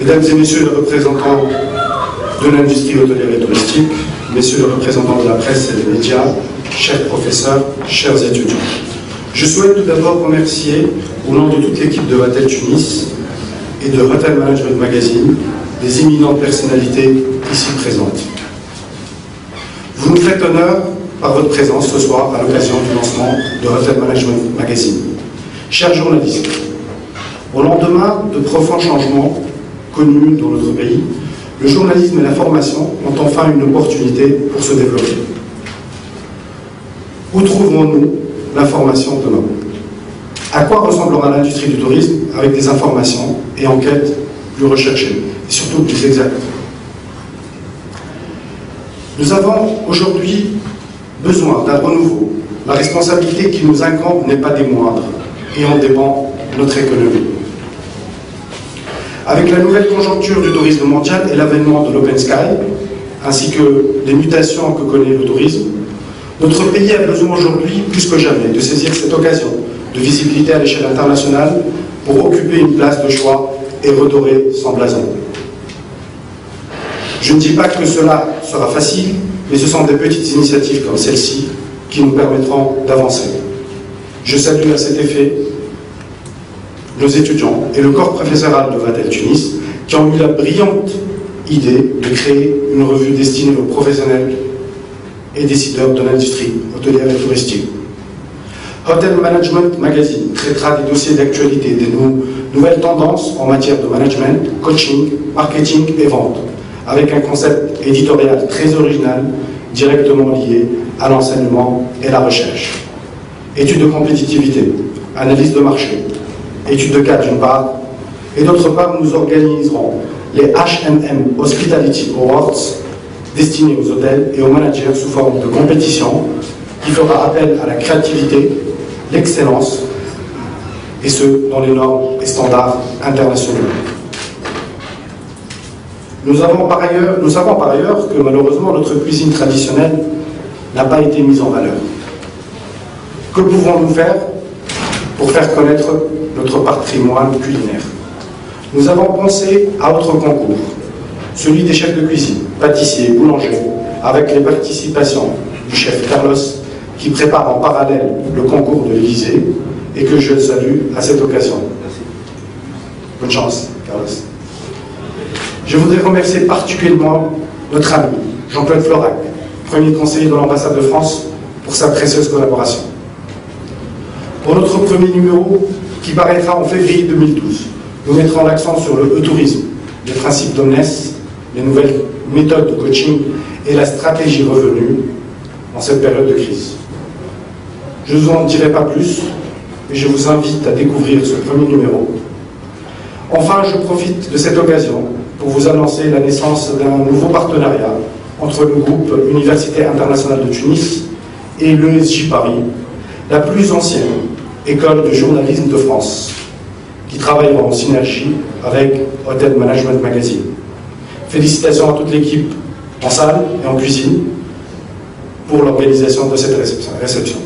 Mesdames et messieurs les représentants de l'industrie hôtelière et touristique, messieurs les représentants de la presse et des médias, chers professeurs, chers étudiants. Je souhaite tout d'abord remercier, au nom de toute l'équipe de Vatel Tunis et de Hotel Management Magazine, les éminentes personnalités ici présentes. Vous nous faites honneur par votre présence ce soir à l'occasion du lancement de Hotel Management Magazine. Chers journalistes, au lendemain de profonds changements connus dans notre pays, le journalisme et la formation ont enfin une opportunité pour se développer. Où trouverons-nous l'information demain? À quoi ressemblera l'industrie du tourisme avec des informations et enquêtes plus recherchées et surtout plus exactes? Nous avons aujourd'hui besoin d'un renouveau. La responsabilité qui nous incombe n'est pas des moindres et en dépend notre économie. Avec la nouvelle conjoncture du tourisme mondial et l'avènement de l'Open Sky, ainsi que les mutations que connaît le tourisme, notre pays a besoin aujourd'hui, plus que jamais, de saisir cette occasion de visibilité à l'échelle internationale pour occuper une place de choix et redorer son blason. Je ne dis pas que cela sera facile, mais ce sont des petites initiatives comme celle-ci qui nous permettront d'avancer. Je salue à cet effet nos étudiants et le corps professoral de Vatel Tunis qui ont eu la brillante idée de créer une revue destinée aux professionnels et décideurs de l'industrie hôtelière et touristique. Hotel Management Magazine traitera des dossiers d'actualité, des nouvelles tendances en matière de management, coaching, marketing et vente, avec un concept éditorial très original, directement lié à l'enseignement et la recherche. Études de compétitivité, analyse de marché, études de cas d'une part, et d'autre part, nous organiserons les H&M Hospitality Awards destinés aux hôtels et aux managers sous forme de compétition qui fera appel à la créativité, l'excellence, et ce, dans les normes et standards internationaux. Nous savons par ailleurs que malheureusement notre cuisine traditionnelle n'a pas été mise en valeur. Que pouvons-nous faire pour faire connaître notre patrimoine culinaire? Nous avons pensé à autre concours, celui des chefs de cuisine, pâtissiers, boulangers, avec les participations du chef Carlos qui prépare en parallèle le concours de l'Élysée et que je salue à cette occasion. Bonne chance, Carlos. Je voudrais remercier particulièrement notre ami Jean-Claude Florac, premier conseiller de l'ambassade de France, pour sa précieuse collaboration. Pour notre premier numéro, qui paraîtra en février 2012, nous mettrons l'accent sur le e-tourisme, les principes d'Omnes, les nouvelles méthodes de coaching et la stratégie revenue en cette période de crise. Je ne vous en dirai pas plus, mais je vous invite à découvrir ce premier numéro. Enfin, je profite de cette occasion pour vous annoncer la naissance d'un nouveau partenariat entre le groupe Université internationale de Tunis et l'ESJ Paris, la plus ancienne école de journalisme de France, qui travaillera en synergie avec Hotel Management Magazine. Félicitations à toute l'équipe en salle et en cuisine pour l'organisation de cette réception.